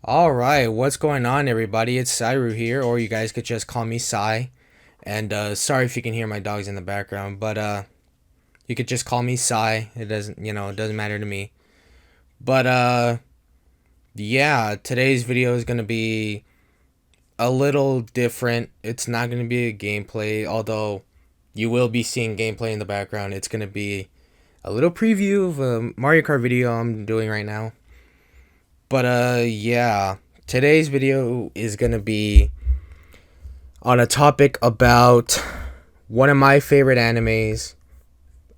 All right, what's going on, everybody? It's Cyru here, or you guys could just call me Cy. And sorry if you can hear my dogs in the background, but you could just call me Cy. It doesn't, it doesn't matter to me. But yeah, today's video is gonna be a little different. It's not gonna be a gameplay, although you will be seeing gameplay in the background. It's gonna be a little preview of a Mario Kart video I'm doing right now. But yeah, today's video is gonna be on a topic about one of my favorite animes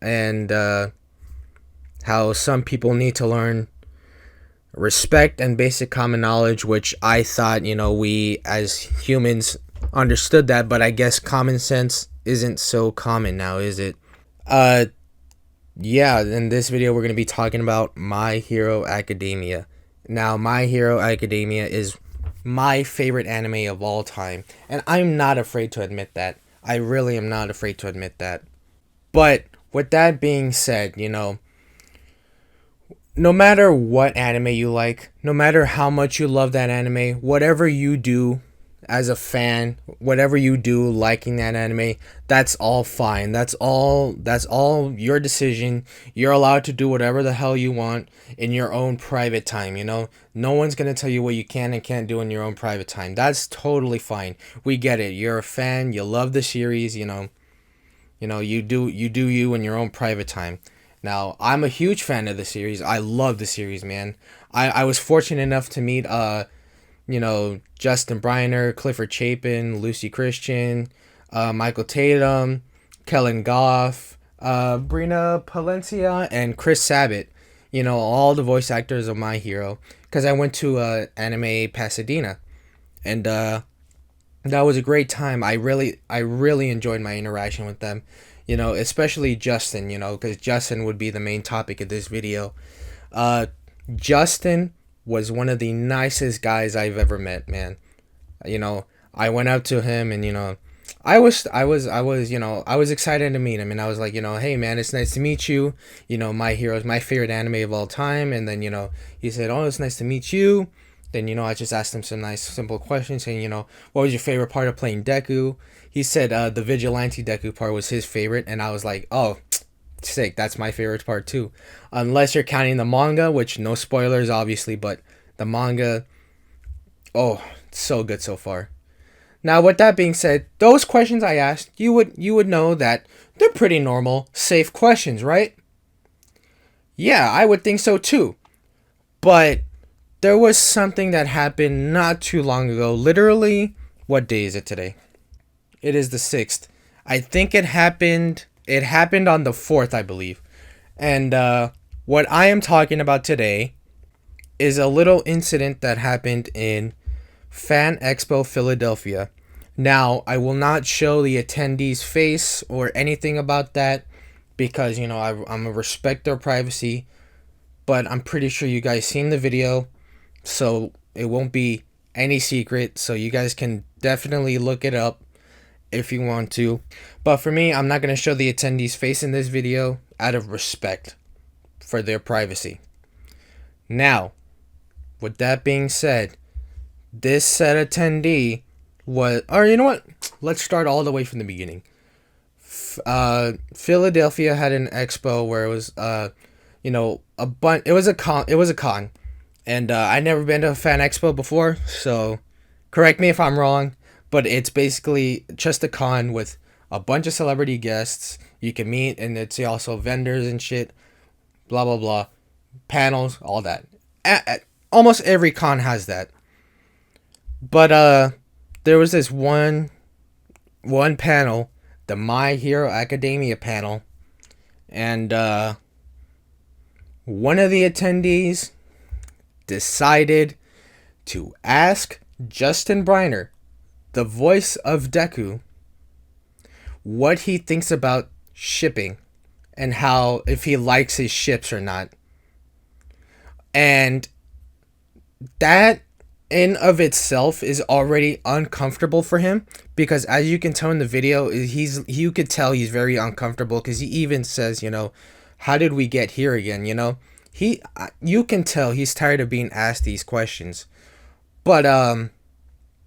and how some people need to learn respect and basic common knowledge, which I thought, we as humans understood that, but I guess common sense isn't so common now, is it? Uh, yeah, in this video, we're going to be talking about My Hero Academia. Now, My Hero Academia is my favorite anime of all time, and I'm not afraid to admit that. I really am not afraid to admit that. But with that being said, no matter what anime you like, no matter how much you love that anime, whatever you do as a fan, whatever you do liking that anime, that's all fine. That's all your decision. You're allowed to do whatever the hell you want in your own private time, No one's going to tell you what you can and can't do in your own private time. That's totally fine. We get it. You're a fan, you love the series, you do you in your own private time. Now, I'm a huge fan of the series. I love the series, man. I was fortunate enough to meet Justin Briner, Clifford Chapin, Lucy Christian, Michael Tatum, Kellen Goff, Brina Palencia, and Chris Sabat. All the voice actors of My Hero. Because I went to Anime Pasadena, and that was a great time. I really enjoyed my interaction with them. Especially Justin. Because Justin would be the main topic of this video. Justin was one of the nicest guys I've ever met, man. I went up to him and I was excited to meet him, and I was like, hey man, it's nice to meet you. My Hero is my favorite anime of all time. And then, he said, oh, it's nice to meet you. Then, I just asked him some nice, simple questions saying, what was your favorite part of playing Deku? He said the Vigilante Deku part was his favorite, and I was like, oh, sick, that's my favorite part too. Unless you're counting the manga, which no spoilers, obviously, but the manga, oh, it's so good so far. Now, with that being said, those questions I asked, you would know that they're pretty normal, safe questions, right? Yeah, I would think so too. But there was something that happened not too long ago. Literally, what day is it today? It is the 6th. I think it happened on the 4th, I believe. And what I am talking about today is a little incident that happened in Fan Expo Philadelphia. Now, I will not show the attendees' face or anything about that because, I'm a respect their privacy, but I'm pretty sure you guys seen the video, so it won't be any secret, so you guys can definitely look it up if you want to. But for me, I'm not going to show the attendees' face in this video out of respect for their privacy. Now, with that being said, this said attendee was, or you know what? Let's start all the way from the beginning. Philadelphia had an expo where it was, it was a con. It was a con, and I'd never been to a fan expo before, so correct me if I'm wrong. But it's basically just a con with a bunch of celebrity guests you can meet, and it's also vendors and shit, blah blah blah, panels, all that. Almost every con has that. But there was this one panel, the My Hero Academia panel, and one of the attendees decided to ask Justin Briner, the voice of Deku, what he thinks about shipping and how, if he likes his ships or not. And that in of itself is already uncomfortable for him, because as you can tell in the video, you could tell he's very uncomfortable, because he even says, how did we get here again? You can tell he's tired of being asked these questions. But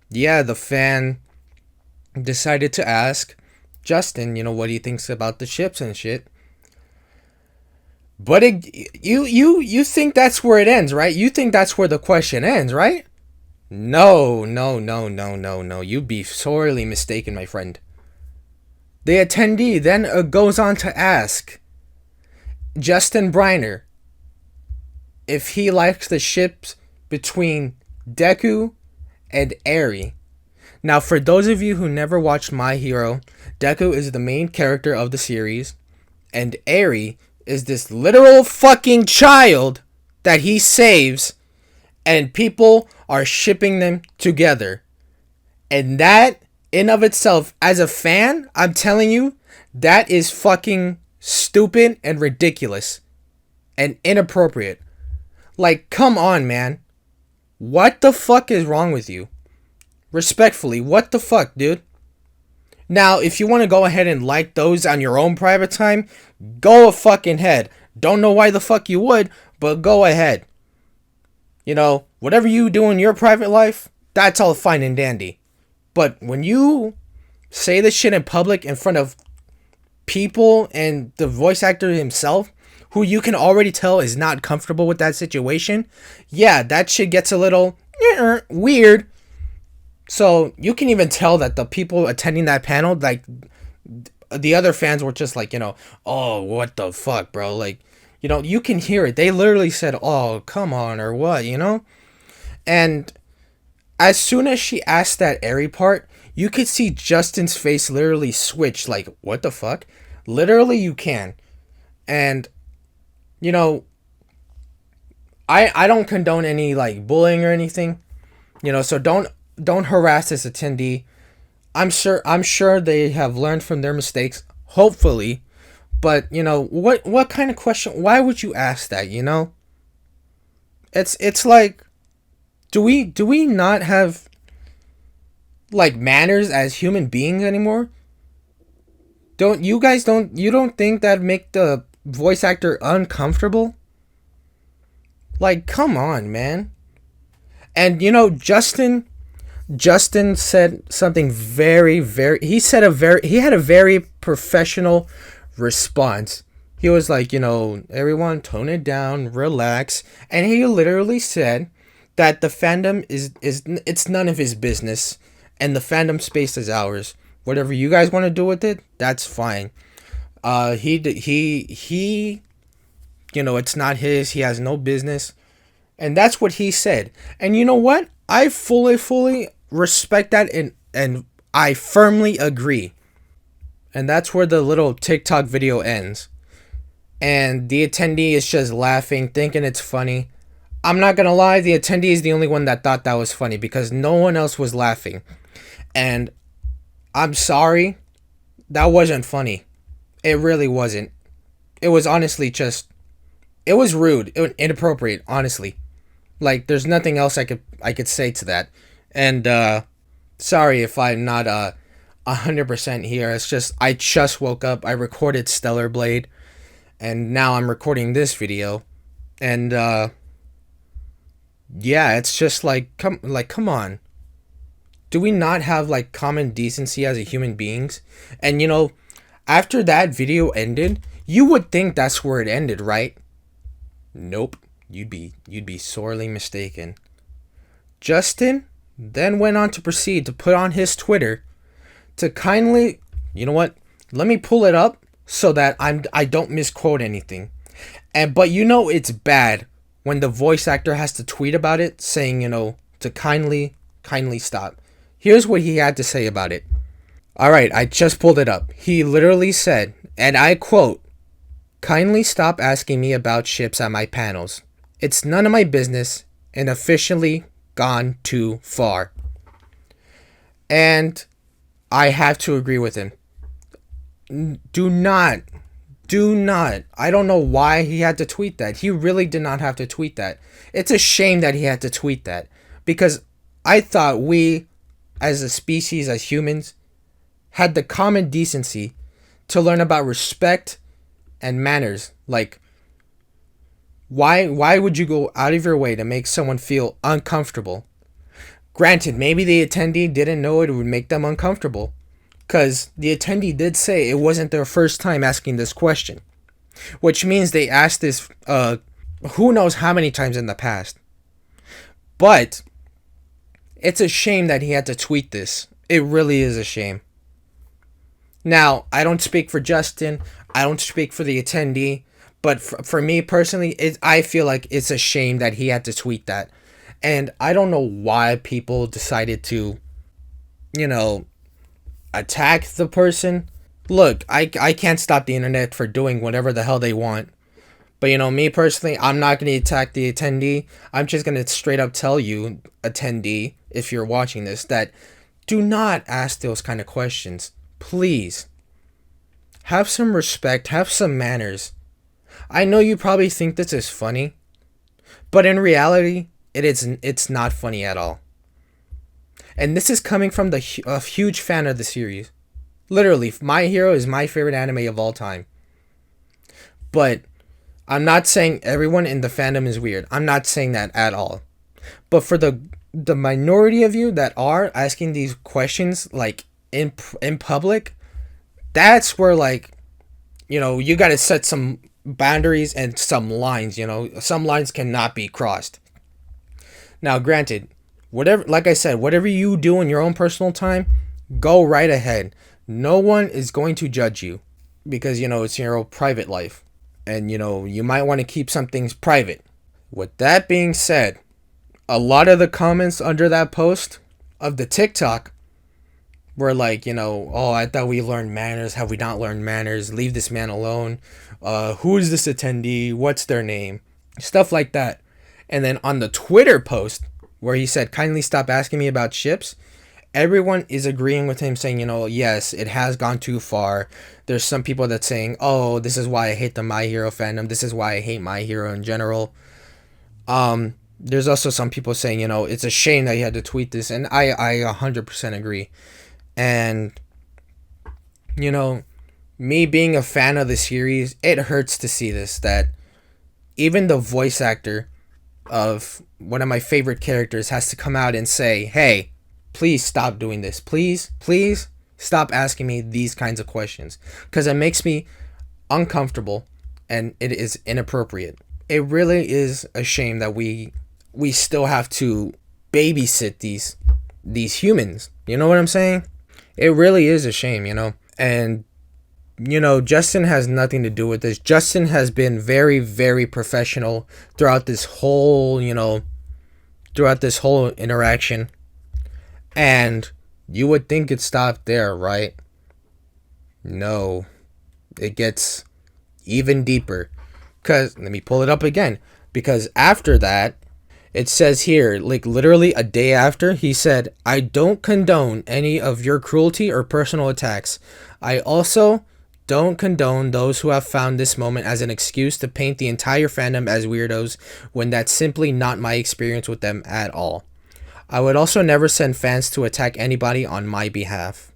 yeah, the fan decided to ask Justin, what he thinks about the ships and shit. But you think that's where it ends, right? You think that's where the question ends, right? No, no, no, no, no, no. You'd be sorely mistaken, my friend. The attendee then goes on to ask Justin Briner if he likes the ships between Deku and Eri. Now, for those of you who never watched My Hero, Deku is the main character of the series, and Eri is this literal fucking child that he saves, and people are shipping them together. And that, in of itself, as a fan, I'm telling you, that is fucking stupid and ridiculous and inappropriate. Like, come on, man. What the fuck is wrong with you? Respectfully, what the fuck, dude? Now, if you want to go ahead and like those on your own private time, go a fucking head. Don't know why the fuck you would, but go ahead. Whatever you do in your private life, that's all fine and dandy. But when you say this shit in public in front of people and the voice actor himself, who you can already tell is not comfortable with that situation, yeah, that shit gets a little weird. So you can even tell that the people attending that panel, like, the other fans were just like, oh, what the fuck, bro? Like, you can hear it. They literally said, oh, come on, or what, And as soon as she asked that Eri part, you could see Justin's face literally switch, like, what the fuck? Literally, you can. And, I don't condone any, like, bullying or anything, so don't harass this attendee. I'm sure they have learned from their mistakes, hopefully. But, what kind of question? Why would you ask that, It's like, do we not have, like, manners as human beings anymore? You don't think that'd make the voice actor uncomfortable? Like, come on, man. And, Justin said something very, very. He had a very professional response. He was like, everyone tone it down, relax. And he literally said that the fandom it's none of his business, and the fandom space is ours. Whatever you guys want to do with it, that's fine. He it's not his. He has no business. And that's what he said. And you know what? I fully respect that, and I firmly agree. And that's where the little TikTok video ends. And the attendee is just laughing, thinking it's funny. I'm not gonna lie, the attendee is the only one that thought that was funny, because no one else was laughing. And I'm sorry, that wasn't funny. It really wasn't. It was honestly just, it was rude, it was inappropriate, honestly. Like, there's nothing else I could say to that. And sorry if I'm not 100% here. It's just, I just woke up. I recorded Stellar Blade, and now I'm recording this video. And yeah, it's just like, come on. Do we not have, like, common decency as a human beings? And after that video ended, you would think that's where it ended, right? Nope. You'd be sorely mistaken. Justin then went on to proceed to put on his Twitter to kindly, you know what? Let me pull it up so that I don't misquote anything. But it's bad when the voice actor has to tweet about it, saying, to kindly stop. Here's what he had to say about it. All right, I just pulled it up. He literally said, and I quote, "Kindly stop asking me about ships at my panels. It's none of my business and officially gone too far." And I have to agree with him. Do not. I don't know why he had to tweet that. He really did not have to tweet that. It's a shame that he had to tweet that, because I thought we, as a species, as humans, had the common decency to learn about respect and manners. Like, why would you go out of your way to make someone feel uncomfortable? Granted, maybe the attendee didn't know it would make them uncomfortable, because the attendee did say it wasn't their first time asking this question, which means they asked this who knows how many times in the past. But it's a shame that he had to tweet this. It really is a shame. Now, I don't speak for Justin, I don't speak for the attendee, but for me personally, I feel like it's a shame that he had to tweet that. And I don't know why people decided to, you know, attack the person. Look, I can't stop the internet for doing whatever the hell they want. But, me personally, I'm not going to attack the attendee. I'm just going to straight up tell you, attendee, if you're watching this, that do not ask those kind of questions. Please. Have some respect. Have some manners. I know you probably think this is funny, but in reality, it's not funny at all. And this is coming from a huge fan of the series. Literally, My Hero is my favorite anime of all time. But I'm not saying everyone in the fandom is weird. I'm not saying that at all. But for the minority of you that are asking these questions like in public, that's where you got to set some boundaries and some lines. Some lines cannot be crossed. Now, granted, like I said, whatever you do in your own personal time, go right ahead. No one is going to judge you because, it's your own private life. And, you might want to keep some things private. With that being said, a lot of the comments under that post of the TikTok were like, oh, I thought we learned manners. Have we not learned manners? Leave this man alone. Who is this attendee? What's their name? Stuff like that. And then on the Twitter post where he said, kindly stop asking me about ships, everyone is agreeing with him saying, yes, it has gone too far. There's some people that's saying, oh, this is why I hate the My Hero fandom. This is why I hate My Hero in general. There's also some people saying, it's a shame that you had to tweet this. And I 100% agree. And, me being a fan of the series, it hurts to see this, that even the voice actor of one of my favorite characters has to come out and say, hey, please stop doing this. Please stop asking me these kinds of questions, because it makes me uncomfortable and it is inappropriate. It really is a shame that we still have to babysit these humans. You know what I'm saying? It really is a shame, And Justin has nothing to do with this. Justin has been very, very professional throughout this whole interaction. And you would think it stopped there, right? No. It gets even deeper. Let me pull it up again. Because after that, it says here, literally a day after, he said, I don't condone any of your cruelty or personal attacks. I also don't condone those who have found this moment as an excuse to paint the entire fandom as weirdos when that's simply not my experience with them at all. I would also never send fans to attack anybody on my behalf.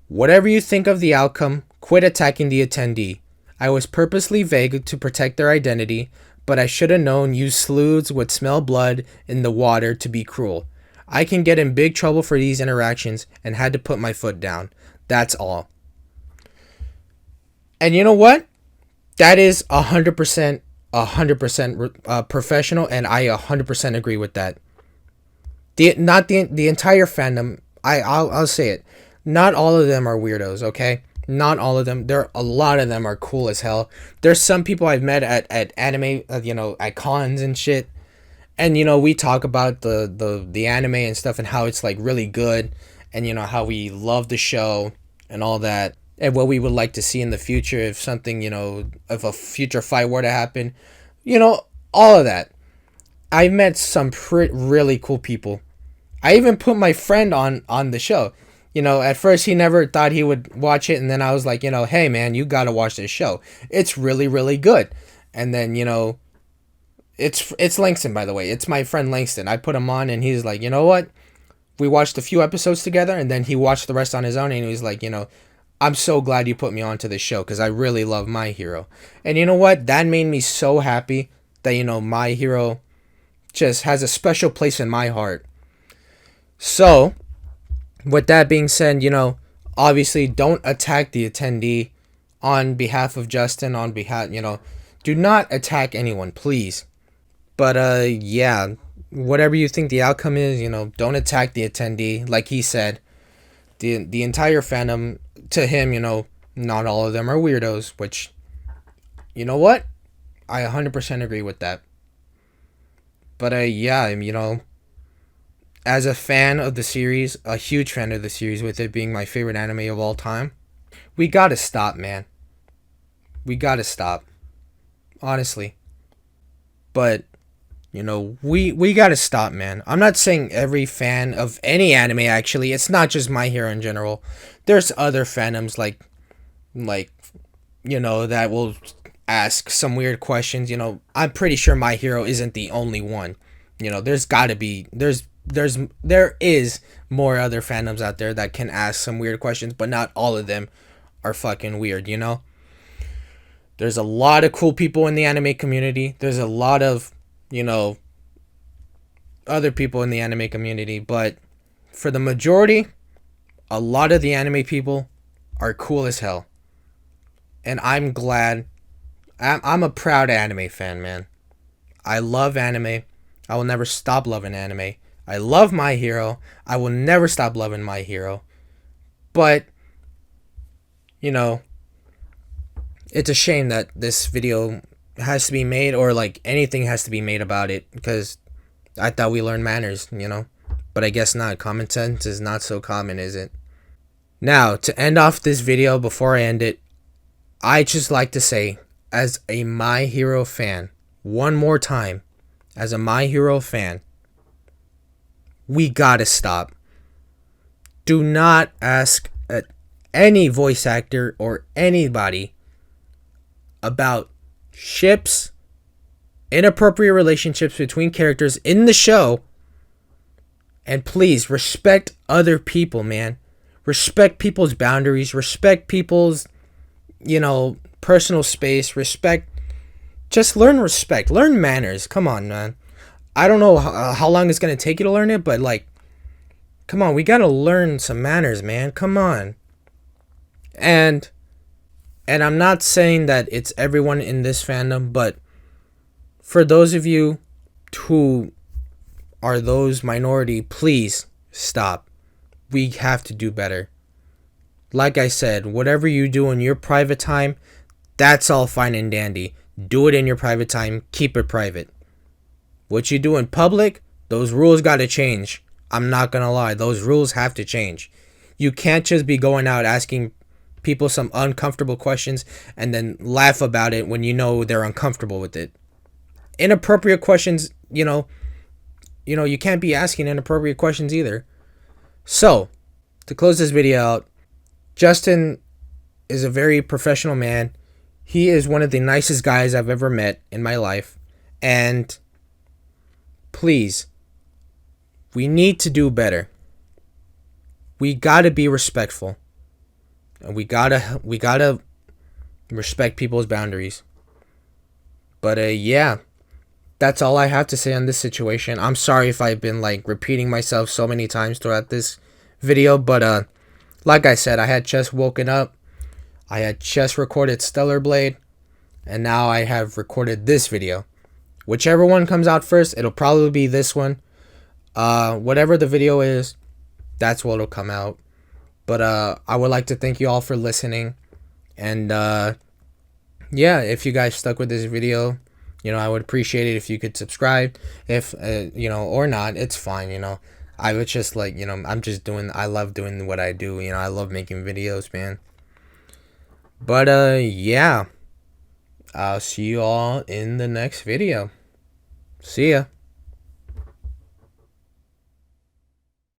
Whatever you think of the outcome, quit attacking the attendee. I was purposely vague to protect their identity, but I should have known you sleuths would smell blood in the water to be cruel. I can get in big trouble for these interactions and had to put my foot down. That's all. And you know what? That is 100% professional, and I 100% agree with that. The entire fandom, I'll say it. Not all of them are weirdos, okay? Not all of them. A lot of them are cool as hell. There's some people I've met at anime, at cons and shit. And, we talk about the anime and stuff and how it's, really good. And, how we love the show and all that. And what we would like to see in the future if something, if a future fight were to happen. All of that. I met some really cool people. I even put my friend on the show. At first he never thought he would watch it, and then I was like, hey man, you gotta watch this show. It's really, really good. And then, it's Langston, by the way. It's my friend Langston. I put him on, and he's like, you know what? We watched a few episodes together, and then he watched the rest on his own, and he was like, I'm so glad you put me onto this show, because I really love My Hero. And you know what? That made me so happy that, My Hero just has a special place in my heart. So, with that being said, obviously don't attack the attendee on behalf of Justin, on behalf, do not attack anyone, please. But yeah, whatever you think the outcome is, don't attack the attendee. Like he said, the entire fandom, to him, not all of them are weirdos, which, you know what? I 100% agree with that. But yeah, as a fan of the series, a huge fan of the series, with it being my favorite anime of all time, we gotta stop, man. We gotta stop. Honestly. But, we gotta stop, man. I'm not saying every fan of any anime, actually. It's not just My Hero in general. There's other fandoms like, that will ask some weird questions. I'm pretty sure My Hero isn't the only one. There's gotta be, there is more other fandoms out there that can ask some weird questions, but not all of them are fucking weird, There's a lot of cool people in the anime community. There's a lot of, other people in the anime community, but for the majority, a lot of the anime people are cool as hell. And I'm glad. I'm a proud anime fan, man. I love anime. I will never stop loving anime. I love My Hero. I will never stop loving My Hero. But, it's a shame that this video has to be made, or like anything has to be made about it, because I thought we learned manners, But I guess not. Common sense is not so common, is it? Now, to end off this video, before I end it, I just like to say, as a My Hero fan, one more time, as a My Hero fan, we gotta stop. Do not ask any voice actor or anybody about ships, inappropriate relationships between characters in the show, and please respect other people, man. Respect people's boundaries, respect people's, personal space, just learn respect, learn manners. Come on, man. I don't know how long it's going to take you to learn it, but like, come on, we got to learn some manners, man. Come on. And I'm not saying that it's everyone in this fandom, but for those of you who are those minority, please stop. We have to do better. Like I said, whatever you do in your private time, that's all fine and dandy. Do it in your private time. Keep it private. What you do in public, those rules got to change. I'm not going to lie. Those rules have to change. You can't just be going out asking people some uncomfortable questions and then laugh about it when you know they're uncomfortable with it. Inappropriate questions, you can't be asking inappropriate questions either. So, to close this video out, Justin is a very professional man. He is one of the nicest guys I've ever met in my life. And please, we need to do better. We gotta be respectful. And we gotta respect people's boundaries. But yeah, that's all I have to say on this situation. I'm sorry if I've been like repeating myself so many times throughout this video, but like I said, I had just woken up. I had just recorded Stellar Blade, and now I have recorded this video. Whichever one comes out first, it'll probably be this one. Whatever the video is, that's what'll come out. But I would like to thank you all for listening. And yeah, if you guys stuck with this video, I would appreciate it if you could subscribe. If or not, it's fine. I would just like, I love doing what I do. I love making videos, man. But yeah, I'll see you all in the next video. See ya.